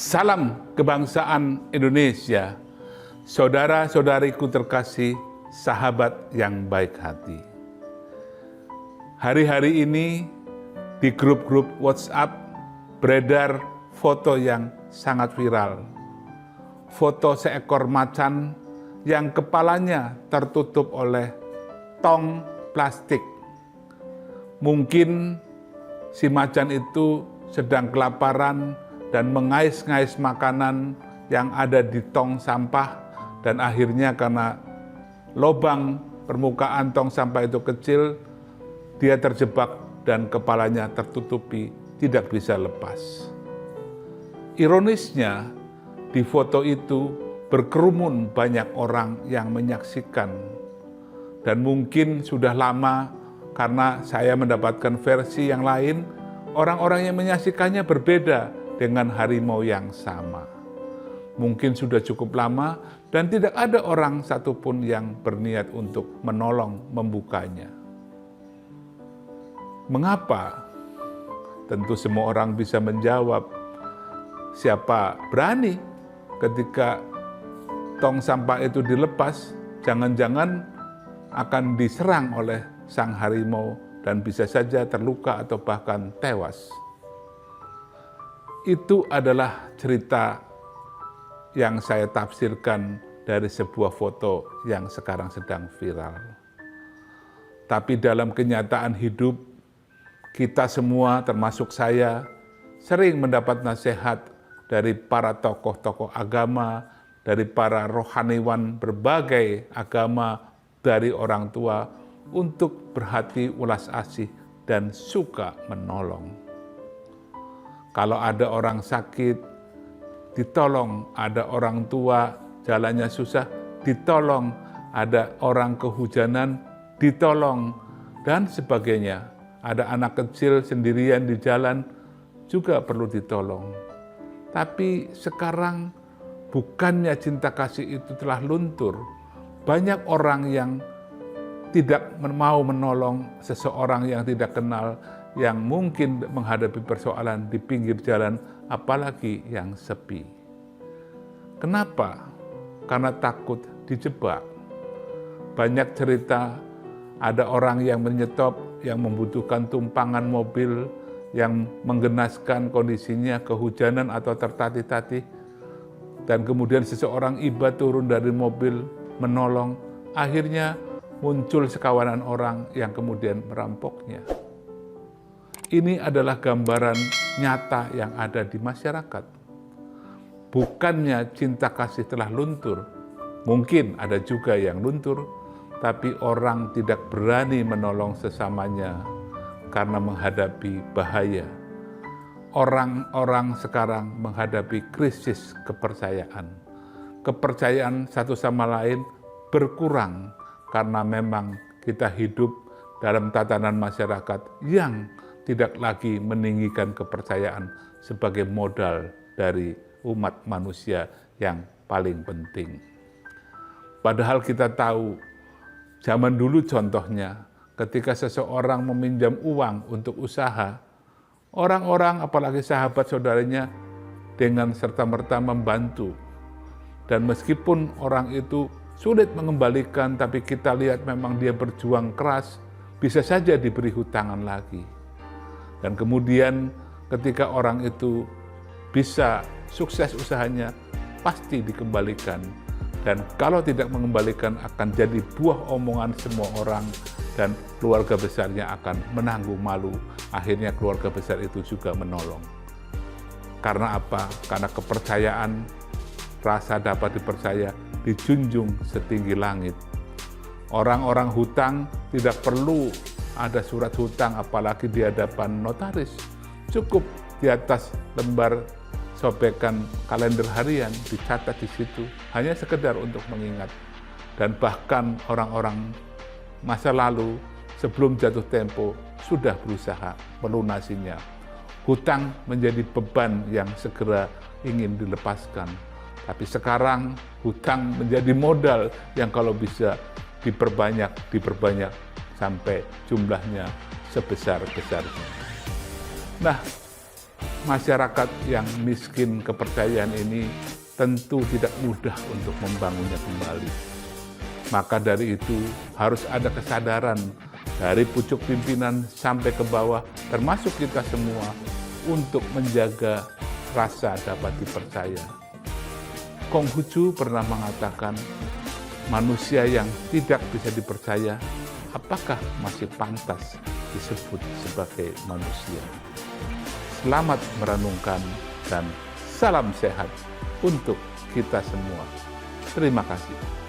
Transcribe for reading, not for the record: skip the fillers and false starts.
Salam kebangsaan Indonesia, saudara-saudariku terkasih, sahabat yang baik hati. Hari-hari ini di grup-grup WhatsApp beredar foto yang sangat viral. Foto seekor macan yang kepalanya tertutup oleh tong plastik. Mungkin si macan itu sedang kelaparan dan mengais-ngais makanan yang ada di tong sampah, dan akhirnya karena lubang permukaan tong sampah itu kecil, dia terjebak dan kepalanya tertutupi, tidak bisa lepas. Ironisnya, di foto itu berkerumun banyak orang yang menyaksikan, dan mungkin sudah lama karena saya mendapatkan versi yang lain, orang-orang yang menyaksikannya berbeda dengan harimau yang sama. Mungkin sudah cukup lama dan tidak ada orang satupun yang berniat untuk menolong membukanya. Mengapa? Tentu semua orang bisa menjawab. Siapa berani ketika tong sampah itu dilepas, jangan-jangan akan diserang oleh sang harimau dan bisa saja terluka atau bahkan tewas. Itu adalah cerita yang saya tafsirkan dari sebuah foto yang sekarang sedang viral. Tapi dalam kenyataan hidup, kita semua termasuk saya sering mendapat nasihat dari para tokoh-tokoh agama, dari para rohaniwan berbagai agama, dari orang tua untuk berhati ulas asih dan suka menolong. Kalau ada orang sakit, ditolong. Ada orang tua, jalannya susah, ditolong. Ada orang kehujanan, ditolong. Dan sebagainya. Ada anak kecil sendirian di jalan, juga perlu ditolong. Tapi sekarang bukannya cinta kasih itu telah luntur. Banyak orang yang tidak mau menolong seseorang yang tidak kenal, yang mungkin menghadapi persoalan di pinggir jalan, apalagi yang sepi. Kenapa? Karena takut dijebak. Banyak cerita, ada orang yang menyetop, yang membutuhkan tumpangan mobil, yang menggenaskan kondisinya, kehujanan atau tertatih-tatih, dan kemudian seseorang iba turun dari mobil, menolong, akhirnya muncul sekawanan orang yang kemudian merampoknya. Ini adalah gambaran nyata yang ada di masyarakat. Bukannya cinta kasih telah luntur, mungkin ada juga yang luntur, tapi orang tidak berani menolong sesamanya karena menghadapi bahaya. Orang-orang sekarang menghadapi krisis kepercayaan. Kepercayaan satu sama lain berkurang karena memang kita hidup dalam tatanan masyarakat yang tidak lagi meninggikan kepercayaan sebagai modal dari umat manusia yang paling penting. Padahal kita tahu, zaman dulu contohnya, ketika seseorang meminjam uang untuk usaha, orang-orang apalagi sahabat saudaranya dengan serta-merta membantu. Dan meskipun orang itu sulit mengembalikan, tapi kita lihat memang dia berjuang keras, bisa saja diberi hutangan lagi. Dan kemudian ketika orang itu bisa sukses usahanya, pasti dikembalikan. Dan kalau tidak mengembalikan akan jadi buah omongan semua orang, dan keluarga besarnya akan menanggung malu. Akhirnya keluarga besar itu juga menolong. Karena apa? Karena kepercayaan, rasa dapat dipercaya, dijunjung setinggi langit. Orang-orang hutang tidak perlu ada surat hutang, apalagi di hadapan notaris. Cukup di atas lembar sobekan kalender harian, dicatat di situ, hanya sekedar untuk mengingat. Dan bahkan orang-orang masa lalu sebelum jatuh tempo sudah berusaha melunasinya. Hutang menjadi beban yang segera ingin dilepaskan. Tapi sekarang hutang menjadi modal yang kalau bisa diperbanyak sampai jumlahnya sebesar-besarnya. Nah, Masyarakat yang miskin kepercayaan ini tentu tidak mudah untuk membangunnya kembali. Maka dari itu harus ada kesadaran dari pucuk pimpinan sampai ke bawah, termasuk kita semua, untuk menjaga rasa dapat dipercaya. Konghucu pernah mengatakan, manusia yang tidak bisa dipercaya, apakah masih pantas disebut sebagai manusia? Selamat merenungkan dan salam sehat untuk kita semua. Terima kasih.